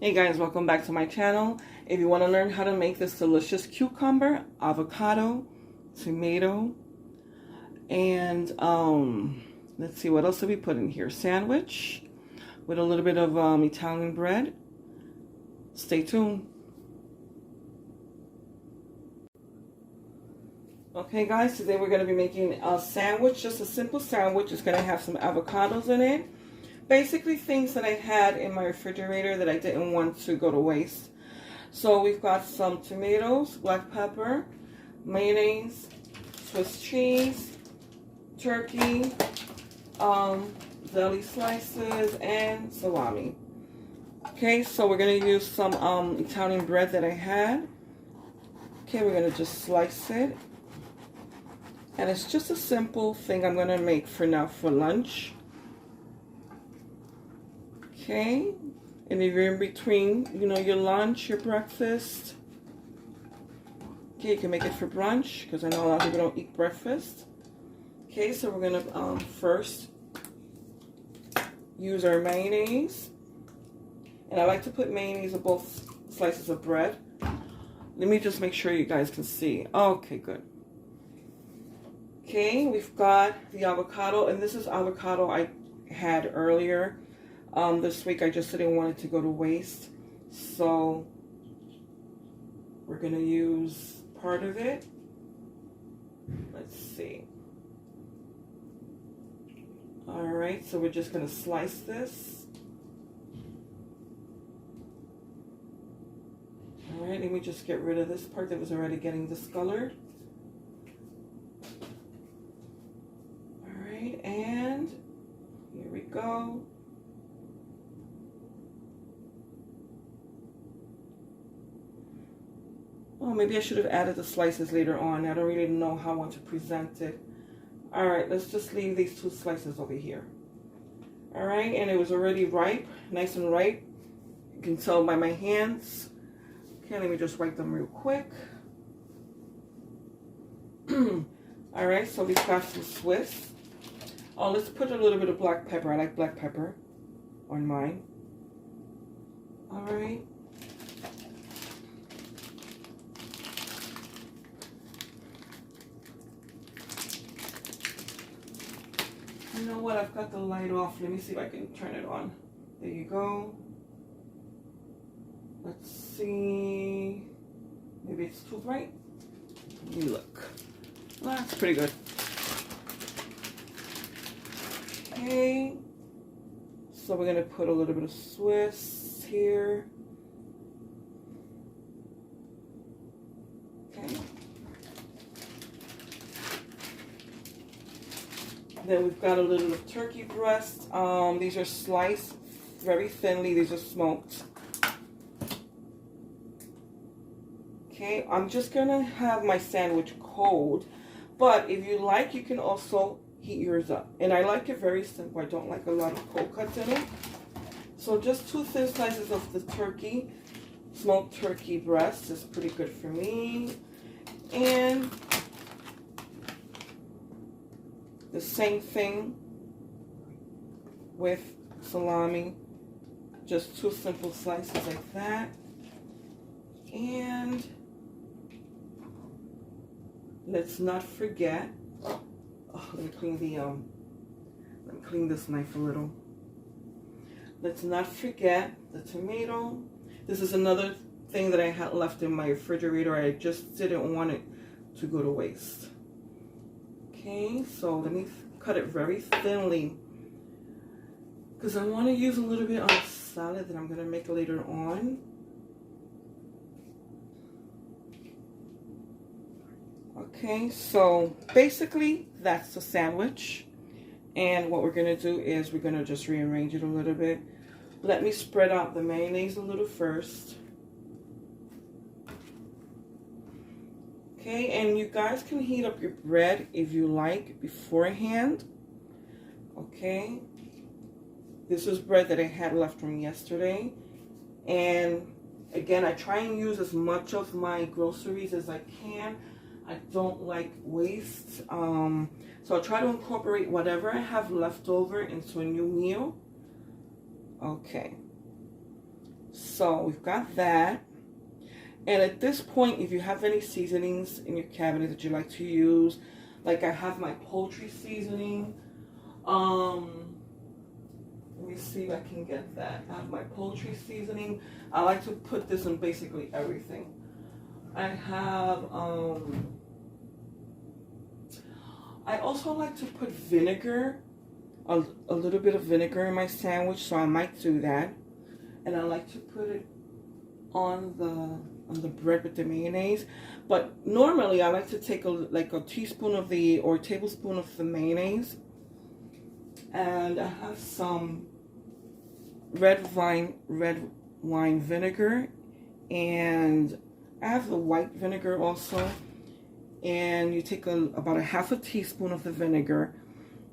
Hey guys, welcome back to my channel. If you want to learn how to make this delicious cucumber, avocado, tomato, and let's see, what else did we put in here? Sandwich with a little bit of Italian bread. Stay tuned. Okay guys, today we're going to be making a sandwich, just a simple sandwich. It's going to have some avocados in it. Basically things that I had in my refrigerator that I didn't want to go to waste. So we've got some tomatoes, black pepper, mayonnaise, Swiss cheese, turkey, deli slices, and salami. Okay, so we're going to use some Italian bread that I had. Okay, we're going to just slice it. And it's just a simple thing I'm going to make for now for lunch. Okay, and if you're in between, you know, your lunch, your breakfast, okay, you can make it for brunch, because I know a lot of people don't eat breakfast. Okay, so we're going to first use our mayonnaise. And I like to put mayonnaise on both slices of bread. Let me just make sure you guys can see. Okay, good. Okay, we've got the avocado, and this is avocado I had earlier. This week I just didn't want it to go to waste, so we're going to use part of it. Let's see. Alright, so we're just going to slice this. Alright, let me just get rid of this part that was already getting discolored. Alright, and here we go. Oh, maybe I should have added the slices later on. I don't really know how I want to present it. Alright, let's just leave these two slices over here. Alright, and it was already ripe, nice and ripe. You can tell by my hands. Okay, let me just wipe them real quick. Alright, so we've got some Swiss. Oh, let's put a little bit of black pepper. I like black pepper on mine. Alright. You know what? I've got the light off. Let me see if I can turn it on. There you go. Let's see. Maybe it's too bright. Let me look. Well, that's pretty good. Okay. So we're going to put a little bit of Swiss here. Okay. Then we've got a little of turkey breast. These are sliced very thinly. These are smoked. Okay, I'm just gonna have my sandwich cold, but if you like, you can also heat yours up. And I like it very simple. I don't like a lot of cold cuts in it. So just 2 thin slices of the turkey, smoked turkey breast is pretty good for me. And the same thing with salami, just 2 simple slices like that. And let's not forget, let me clean this knife a little. Let's not forget the tomato. This is another thing that I had left in my refrigerator. I just didn't want it to go to waste. Okay, so let me cut it very thinly because I want to use a little bit on a salad that I'm going to make later on. Okay, so basically that's the sandwich. And what we're going to do is we're going to just rearrange it a little bit. Let me spread out the mayonnaise a little first. Okay, and you guys can heat up your bread if you like beforehand. Okay, this is bread that I had left from yesterday. And again, I try and use as much of my groceries as I can. I don't like waste. So I'll try to incorporate whatever I have left over into a new meal. Okay. So we've got that. And at this point, if you have any seasonings in your cabinet that you like to use, like I have my poultry seasoning. Let me see if I can get that. I have my poultry seasoning. I like to put this in basically everything. I have, I also like to put vinegar, a little bit of vinegar in my sandwich, so I might do that. And I like to put it on the bread with the mayonnaise. But normally I like to take a teaspoon of or tablespoon of the mayonnaise. And I have some red wine vinegar, and I have the white vinegar also. And you take about a half a teaspoon of the vinegar,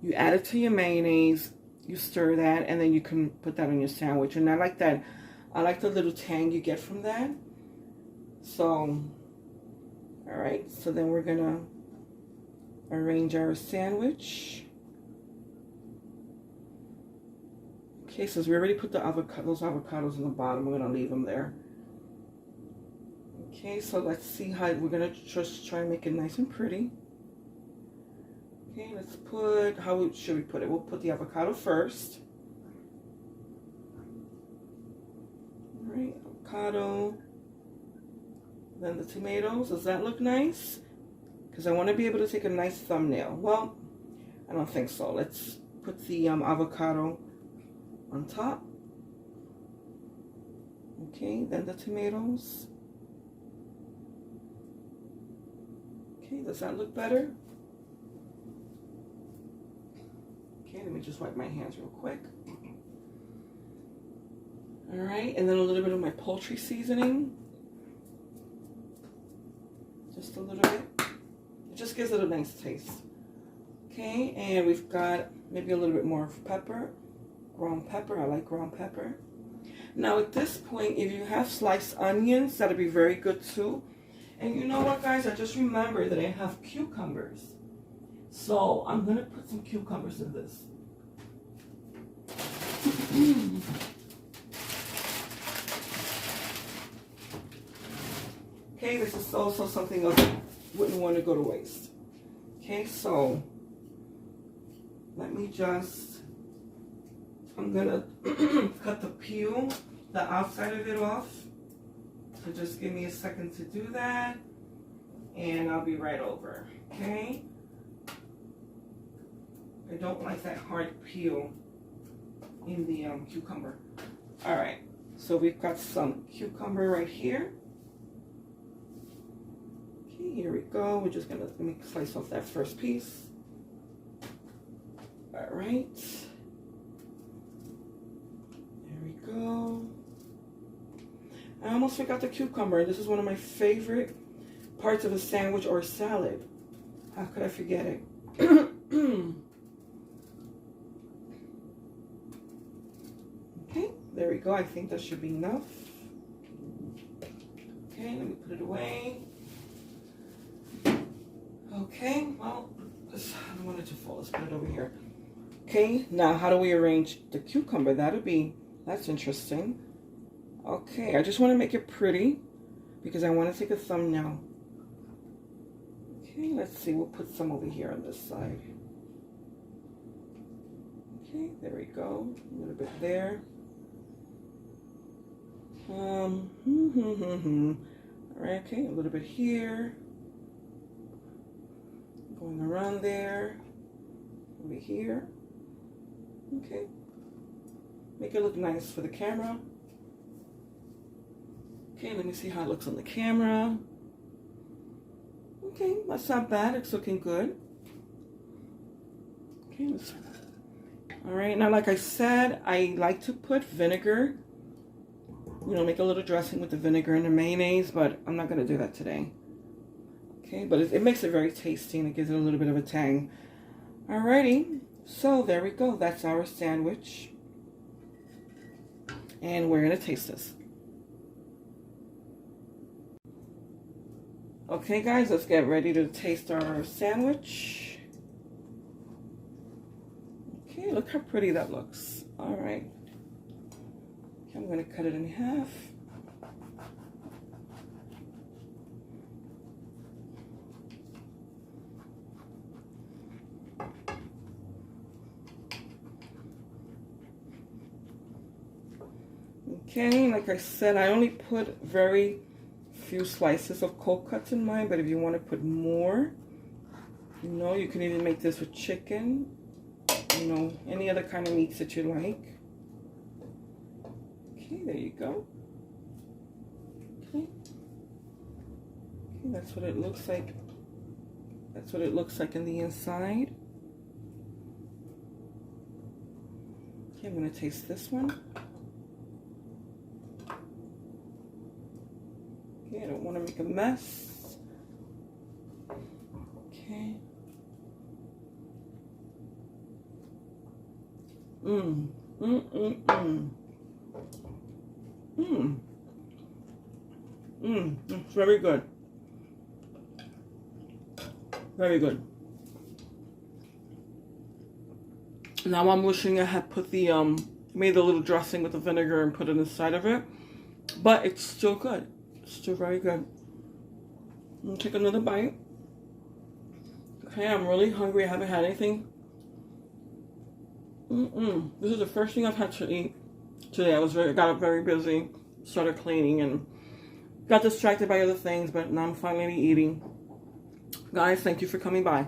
you add it to your mayonnaise, you stir that, and then you can put that on your sandwich. And I like that. I like the little tang you get from that. So, all right, so then we're gonna arrange our sandwich. Okay, so we already put those avocados in the bottom. We're gonna leave them there. Okay, so let's see how we're gonna just try and make it nice and pretty. Okay, let's put, how should we put it? We'll put the avocado first. All right, avocado. Then the tomatoes. Does that look nice? Because I want to be able to take a nice thumbnail. Well, I don't think so. Let's put the avocado on top. Okay, then the tomatoes. Okay, does that look better? Okay, let me just wipe my hands real quick. All right, and then a little bit of my poultry seasoning. Just a little bit. It just gives it a nice taste. Okay, and we've got maybe a little bit more of pepper. Ground pepper, I like ground pepper. Now at this point, if you have sliced onions, that'll be very good too. And you know what, guys? I just remembered that I have cucumbers. So I'm going to put some cucumbers in this. Okay, this is also something else I wouldn't want to go to waste. Okay, so let me just, I'm going to cut the peel, the outside of it off. So just give me a second to do that, and I'll be right over, okay? I don't like that hard peel in the cucumber. All right, so we've got some cucumber right here. Okay, here we go. We're just gonna, let me slice off that first piece. All right. There we go. I almost forgot the cucumber. This is one of my favorite parts of a sandwich or a salad. How could I forget it? Okay, there we go. I think that should be enough. Okay, let me put it away. Okay, well, I don't want it to fall. Let's put it over here. Okay, now how do we arrange the cucumber? That's interesting. Okay, I just want to make it pretty because I want to take a thumbnail. Okay, let's see. We'll put some over here on this side. Okay, there we go. A little bit there. All right, okay, a little bit here. Going around there. Over here. Okay. Make it look nice for the camera. Okay, let me see how it looks on the camera. Okay, that's not bad. It's looking good. Okay, all right, now like I said, I like to put vinegar. You know, make a little dressing with the vinegar and the mayonnaise, but I'm not going to do that today. Okay, but it makes it very tasty and it gives it a little bit of a tang. Alrighty, so there we go. That's our sandwich. And we're going to taste this. Okay, guys, let's get ready to taste our sandwich. Okay, look how pretty that looks. All right. I'm going to cut it in half. Okay, like I said, I only put very few slices of cold cuts in mine, but if you want to put more, you know, you can even make this with chicken, you know, any other kind of meats that you like. Okay, there you go. Okay, that's what it looks like. That's what it looks like in the inside. Okay, I'm going to taste this one. I don't want to make a mess. Okay. It's very good. Very good. Now I'm wishing I had put the made a little dressing with the vinegar and put it inside of it, but it's still good. Still very good. I'm gonna take another bite. Okay, I'm really hungry. I haven't had anything. This is the first thing I've had to eat today. I got up very busy, started cleaning, and got distracted by other things, but now I'm finally eating. Guys, thank you for coming by.